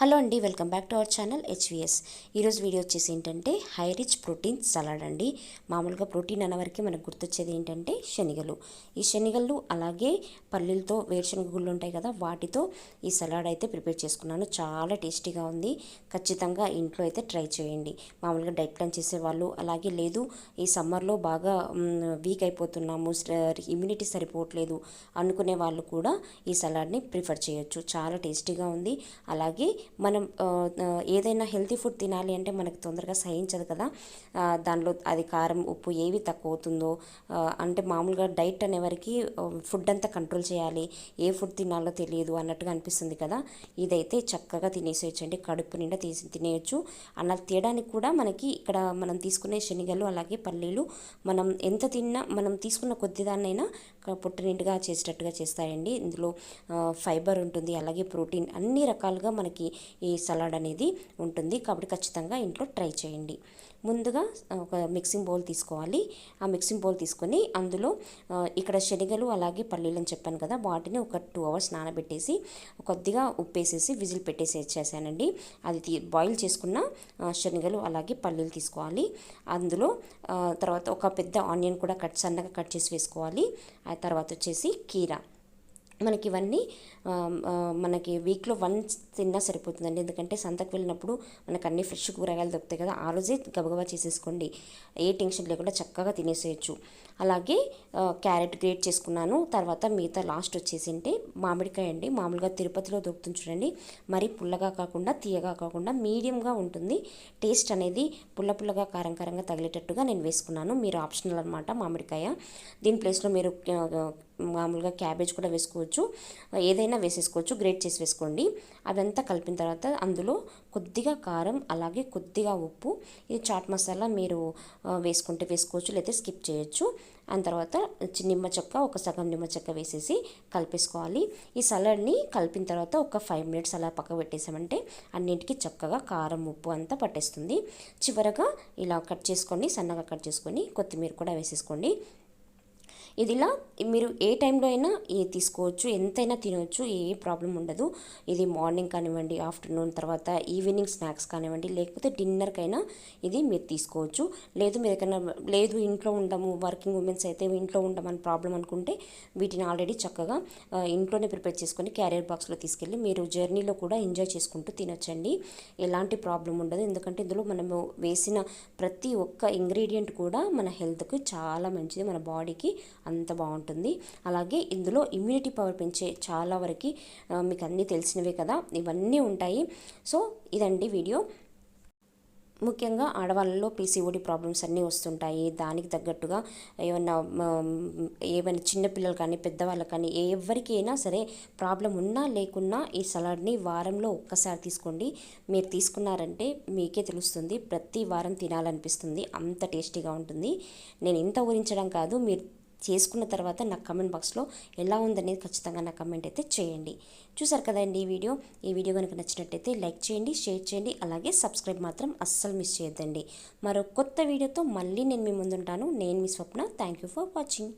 Hello అండి, welcome back to our channel HVS. ఈరోజు video వచ్చేసి ఏంటంటే హై రిచ్ ప్రోటీన్ సలాడ్ అండి. మామూలుగా ప్రోటీన్ అన్నవరకు మనకు గుర్తొచ్చేది ఏంటంటే శనగలు. ఈ శనగలు అలాగే పల్లీలతో వేరుశనగ గుళ్ళు ఉంటాయి కదా, వాటితో ఈ సలాడ్ అయితే ప్రిపేర్ చేసుకున్నాను. చాలా టేస్టీగా ఉంది. ఖచ్చితంగా ఇంట్లో అయితే ట్రై చేయండి. మామూలుగా డైట్ ప్లాన్ చేసేవాళ్ళు, అలాగే లేదు ఈ సమ్మర్లో బాగా వీక్ అయిపోతున్నాము, ఇమ్యూనిటీ సరిపోవట్లేదు అనుకునే వాళ్ళు కూడా ఈ సలాడ్ని ప్రిఫర్ చేయొచ్చు. చాలా టేస్టీగా ఉంది. అలాగే మనం ఏదైనా హెల్తీ ఫుడ్ తినాలి అంటే మనకు తొందరగా సహించదు కదా. దానిలో అది కారం ఉప్పు ఏవి తక్కువ అవుతుందో, అంటే మామూలుగా డైట్ అనేవారికి ఫుడ్ అంతా కంట్రోల్ చేయాలి, ఏ ఫుడ్ తినాలో తెలియదు అన్నట్టుగా అనిపిస్తుంది కదా. ఇదైతే చక్కగా తినేసేయచ్చండి, కడుపు నిండా తినేయచ్చు. అలా తీయడానికి కూడా మనకి ఇక్కడ మనం తీసుకునే శనగలు అలాగే పల్లీలు మనం ఎంత తిన్నా, మనం తీసుకున్న కొద్దిదాన్నైనా పొట్టు నిండుగా చేసేటట్టుగా చేస్తాయండి. ఇందులో ఫైబర్ ఉంటుంది, అలాగే ప్రోటీన్ అన్ని రకాలుగా మనకి ఈ సలాడ్ అనేది ఉంటుంది. కాబట్టి ఖచ్చితంగా ఇంట్లో ట్రై చేయండి. ముందుగా ఒక మిక్సింగ్ బౌల్ తీసుకోవాలి. ఆ మిక్సింగ్ బౌల్ తీసుకొని అందులో ఇక్కడ శనగలు అలాగే పల్లీలు అని చెప్పాను కదా, వాటిని ఒక 2 hours నానబెట్టేసి కొద్దిగా ఉప్పేసేసి విజిల్ పెట్టేసి ఇచ్చేసానండి. అది బాయిల్ చేసుకున్న శనగలు అలాగే పల్లీలు తీసుకోవాలి. అందులో తర్వాత ఒక పెద్ద ఆనియన్ కూడా సన్నగా కట్ చేసి వేసుకోవాలి. ఆ తర్వాత వచ్చేసి కీరా. మనకి ఇవన్నీ మనకి వీక్లో వన్స్ తిన్నా సరిపోతుందండి. ఎందుకంటే సంతకు వెళ్ళినప్పుడు మనకు అన్ని ఫ్రెష్ కూరగాయలు దొరుకుతాయి కదా, ఆ రోజే గబగబా చేసేసుకోండి, ఏ టెన్షన్ లేకుండా చక్కగా తినేసేయచ్చు. అలాగే క్యారెట్ గ్రేట్ చేసుకున్నాను. తర్వాత మిగతా లాస్ట్ వచ్చేసి అంటే మామిడికాయ అండి. మామూలుగా తిరుపతిలో దొరుకుతుంది చూడండి, మరి పుల్లగా కాకుండా తీయగా కాకుండా మీడియంగా ఉంటుంది. టేస్ట్ అనేది పుల్లగా కారంగా తగిలేటట్టుగా నేను వేసుకున్నాను. మీరు ఆప్షనల్ అనమాట మామిడికాయ. దీని ప్లేస్లో మీరు మామూలుగా క్యాబేజ్ కూడా వేసుకోవచ్చు, ఏదైనా వేసేసుకోవచ్చు, గ్రేట్ చేసి వేసుకోండి. అదంతా కలిపిన తర్వాత అందులో కొద్దిగా కారం అలాగే కొద్దిగా ఉప్పు, ఇది చాట్ మసాలా మీరు వేసుకుంటే వేసుకోవచ్చు, లేకపోతే స్కిప్ చేయొచ్చు. ఆ తర్వాత నిమ్మ చెక్క, ఒక సగం నిమ్మ చెక్క వేసేసి కలిపేసుకోవాలి. ఈ సలాడ్ని కలిపిన తర్వాత ఒక 5 minutes అలా పక్క పెట్టేసామంటే అన్నింటికి చక్కగా కారం ఉప్పు అంతా పట్టేస్తుంది. చివరగా ఇలా సన్నగా కట్ చేసుకొని కొత్తిమీర కూడా వేసేసుకోండి. ఇదిలా మీరు ఏ టైంలో అయినా తీసుకోవచ్చు, ఎంతైనా తినవచ్చు, ఏ ప్రాబ్లం ఉండదు. ఇది మార్నింగ్ కానివ్వండి, ఆఫ్టర్నూన్, తర్వాత ఈవినింగ్ స్నాక్స్ కానివ్వండి, లేకపోతే డిన్నర్కైనా ఇది మీరు తీసుకోవచ్చు. మీరు ఎక్కడైనా లేదు ఇంట్లో ఉండము, వర్కింగ్ ఉమెన్స్ అయితే ఇంట్లో ఉండమని ప్రాబ్లం అనుకుంటే వీటిని ఆల్రెడీ చక్కగా ఇంట్లోనే ప్రిపేర్ చేసుకొని క్యారియర్ బాక్స్లో తీసుకెళ్ళి మీరు జర్నీలో కూడా ఎంజాయ్ చేసుకుంటూ తినొచ్చండి. ఎలాంటి ప్రాబ్లం ఉండదు. ఎందుకంటే ఇందులో మనము వేసిన ప్రతి ఒక్క ఇంగ్రీడియంట్ కూడా మన హెల్త్కి చాలా మంచిది, మన బాడీకి అంత బాగుంటుంది. అలాగే ఇందులో ఇమ్యూనిటీ పవర్ పెంచే చాలా వరకు మీకు అన్నీ తెలిసినవే కదా, ఇవన్నీ ఉంటాయి. సో ఇదండి వీడియో. ముఖ్యంగా ఆడవాళ్ళలో పీసీఓడి ప్రాబ్లమ్స్ అన్నీ వస్తుంటాయి. దానికి తగ్గట్టుగా ఏమైనా చిన్నపిల్లలు కానీ పెద్దవాళ్ళు కానీ ఎవరికైనా సరే ప్రాబ్లం ఉన్నా లేకున్నా ఈ సలాడ్ని వారంలో ఒక్కసారి తీసుకోండి. మీరు తీసుకున్నారంటే మీకే తెలుస్తుంది, ప్రతి వారం తినాలనిపిస్తుంది, అంత టేస్టీగా ఉంటుంది. నేను ఇంత ఊరించడం కాదు, మీరు చేసుకున్న తర్వాత నాకు కమెంట్ బాక్స్లో ఎలా ఉందనేది ఖచ్చితంగా నా కమెంట్ అయితే చేయండి. చూసారు కదండి ఈ వీడియో కనుక నచ్చినట్టయితే లైక్ చేయండి, షేర్ చేయండి, అలాగే సబ్స్క్రైబ్ మాత్రం అస్సలు మిస్ చేయొద్దండి. మరో కొత్త వీడియోతో మళ్ళీ నేను మీ ముందుంటాను. నేను మీ Swapna. Thank you for watching.